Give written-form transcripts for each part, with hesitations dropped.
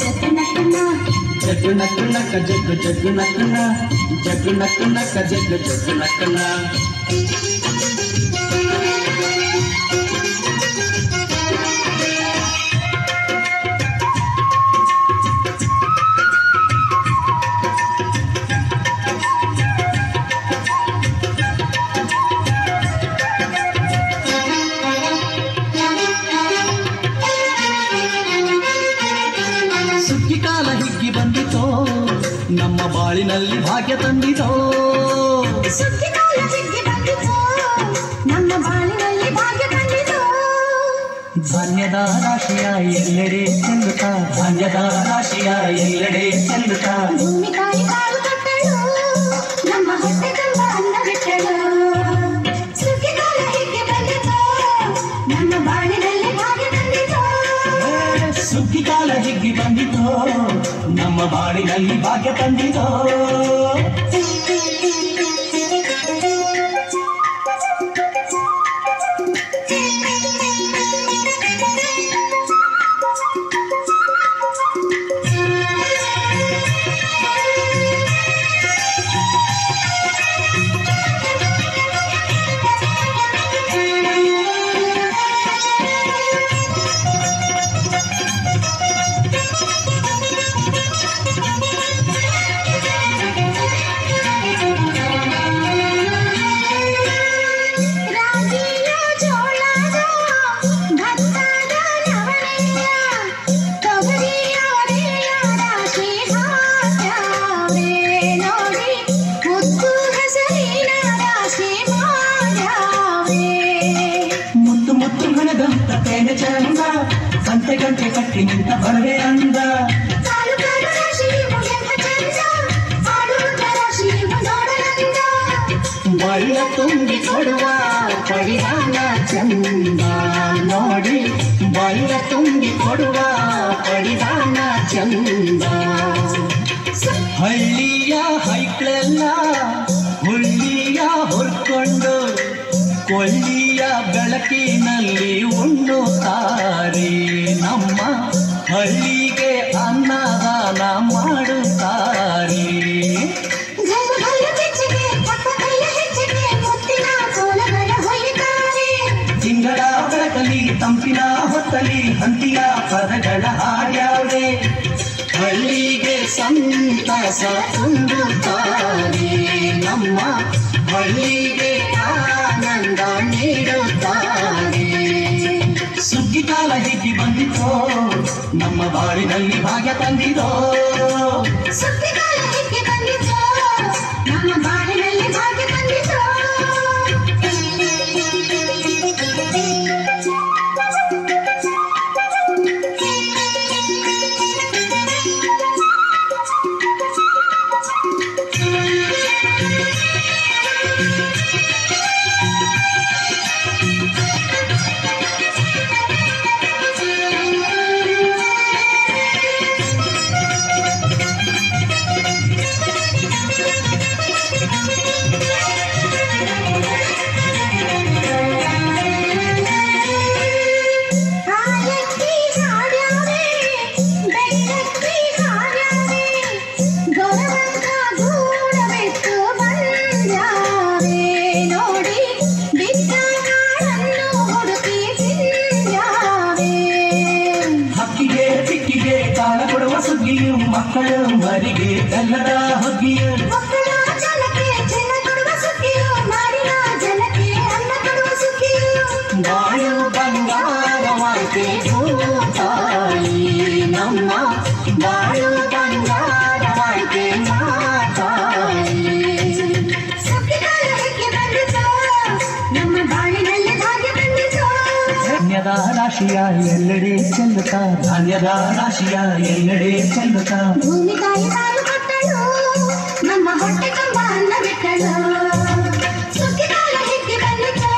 जग नक नक जग जग नक न जग नक नक जग जग नक न ಸುಗ್ಗಿ ಕಾಲ ಹಿಗ್ಗಿ ಬಂದಿತೋ ನಮ್ಮ ಬಾಳಿನಲ್ಲಿ ಭಾಗ್ಯ ತಂದಿತೋ ಸುಗ್ಗಿ ಕಾಲ ಹಿಗ್ಗಿ ಬಂದಿತೋ ನಮ್ಮ ಬಾಳಿನಲ್ಲಿ ಭಾಗ್ಯ ತಂದಿತೋ ಧಾನ್ಯದ ರಾಶಿಯ ಎಲ್ಲೆಡೆ ಚೆಲ್ಲುತ್ತಾ ಧಾನ್ಯದ ರಾಶಿಯ ಎಲ್ಲೆಡೆ ಚೆಲ್ಲುತ್ತಾ ಭೂಮಿ ತಾಯಿ ಕಾಲು ಕಟ್ಟಳು ನಮ್ಮ ಹೊಟ್ಟೆ ತುಂಬ ಅನ್ನ ಬಿಟ್ಟಳು ಸುಗ್ಗಿ ಕಾಲ ಹಿಗ್ಗಿ ಬಂದಿತೋ ನಮ್ಮ ಬಾಳಿನಲ್ಲಿ ಭಾಗ್ಯ ತಂದಿತೋ ಸುಗ್ಗಿ ಕಾಲ ಹಿಗ್ಗಿ ಬಂದಿತೋ ನಮ್ಮ ಬಾಳಿನಲ್ಲಿ ಭಾಗ್ಯ ತಂದಿತೋ ಚಂದ ಸಂತೆ ಗಂಟೆ ಕಟ್ಟಿ ನಿಂತ ಬರವೇ ಅಂದ ಬಳ್ಳ ತುಂಬಿ ಕೊಡುವ ಪರಿಧಾನ ಚಂದ ನೋಡಿ ಬಳ್ಳ ತುಂಬಿ ಕೊಡುವ ಪರಿಧಾನ ಚಂದ ಹಳ್ಳಿಯ ಹೈಕ್ಳೆಲ್ಲ ಹುಳ್ಳಿಯ ಹೊರ್ಕೊಂಡು ಕೊಳ್ಳಿಯ ಬೆಳಕಿನಲ್ಲಿ ಉಣ್ಣುತ್ತಾರೆ ನಮ್ಮ ಹಳ್ಳಿಗೆ ಅನ್ನದಾನ ಮಾಡುತ್ತಾರೆ ತಿಂಗಳ ಬೆಳಕಲಿ ತಂಪಿನ ಹೊತ್ತಲಿ ಹಂತಿಯ ಪದಗಳ ಹಾಡ್ಯಾವೆ ಹಳ್ಳಿಗೆ ಸಂತಸ ತುಂಬುತ್ತಾರೆ ನಮ್ಮ ಹಳ್ಳಿಗೆ ಆನಂದ ನೀಡುತ್ತಾರೆ ಸುಗ್ಗಿ ಕಾಲ ಹಿಗ್ಗಿ ಬಂದಿತೋ ನಮ್ಮ ಬಾಳಿನಲ್ಲಿ ಭಾಗ್ಯ ತಂದಿತೋ ಸುಗ್ಗಿ ಕಾಲ ಹಿಗ್ಗಿ ಬಂದಿತೋ ನಮ್ಮ ಬಾಳಿನಲ್ಲಿ ಭಾಗ್ಯ ತಂದಿತೋ ಮಕ್ಕಳು ಮರಿಗೆ ಕನ್ನಡ ಹೊಗ್ಗಿಯು ಮಕ್ಕಳ ಜನಕ್ಕೆ ಚಿನ್ನ ಕೊಡುವ ಸುಗ್ಗಿಯು ಮಾಡಿನ ಜನಕ್ಕೆ ಅನ್ನ ಕೊಡುವ ಸುಗ್ಗಿಯು ಬಾಳು ಬಂಗಾರವಾಯ್ತೆ ಭೂತಾಯಿ ನಮ್ಮ ಬಾಳು ಬಂಗಾರವಾಯ್ತೆ ಮಾತಾಯಿ ಸುಗ್ಗಿ ಕಾಲ ಹಿಗ್ಗಿ ಬಂದಿತೋ ನಮ್ಮ ಬಾಳಿನಲ್ಲಿ ಭಾಗ್ಯ ಬಂದಿತೋ ಧಾನ್ಯದ ರಾಶಿಯ ಎಲ್ಲೆಡೆ ಚೆಲ್ಲುತ್ತಾ ಧಾನ್ಯದ ರಾಶಿಯ ಎಲ್ಲೆಡೆ ಚೆಲ್ಲುತ್ತಾ ಭೂಮಿ ತಾಯಿ ಕಾಲು ಕಟ್ಟಳು ನಮ್ಮ ಹೊಟ್ಟೆ ತುಂಬ ಅನ್ನ ಬಿಟ್ಟಳು ಸುಗ್ಗಿ ಕಾಲ ಹಿಗ್ಗಿ ಬಂದಿತೋ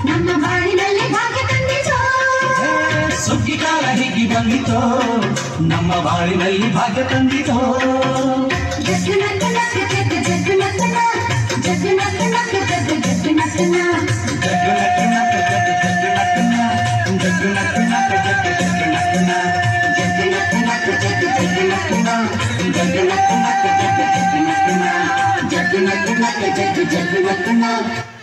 ನಮ್ಮ ಬಾಳಿನಲ್ಲಿ ಭಾಗ್ಯ ತಂದಿತೋ ಸುಗ್ಗಿ ಕಾಲ ಹಿಗ್ಗಿ ಬಂದಿತೋ ನಮ್ಮ ಬಾಳಿನಲ್ಲಿ ಭಾಗ್ಯ ತಂದಿತೋ ಜಗ್ ನಕ್ ನಕ್ ಜಗ್ ಜಗ್ ನಕ್ ನಕ್ ಜಗ್ ನಕ್ ನಕ್ ಜಗ್ ಜಗ್ ನಕ್ ನಕ್ जग नक नक जग जग नक नक जग नक नक जग ಜಗ್ ನಕ್ ನಕ್ ಜಗ್ ಜಗ್ ನಕ್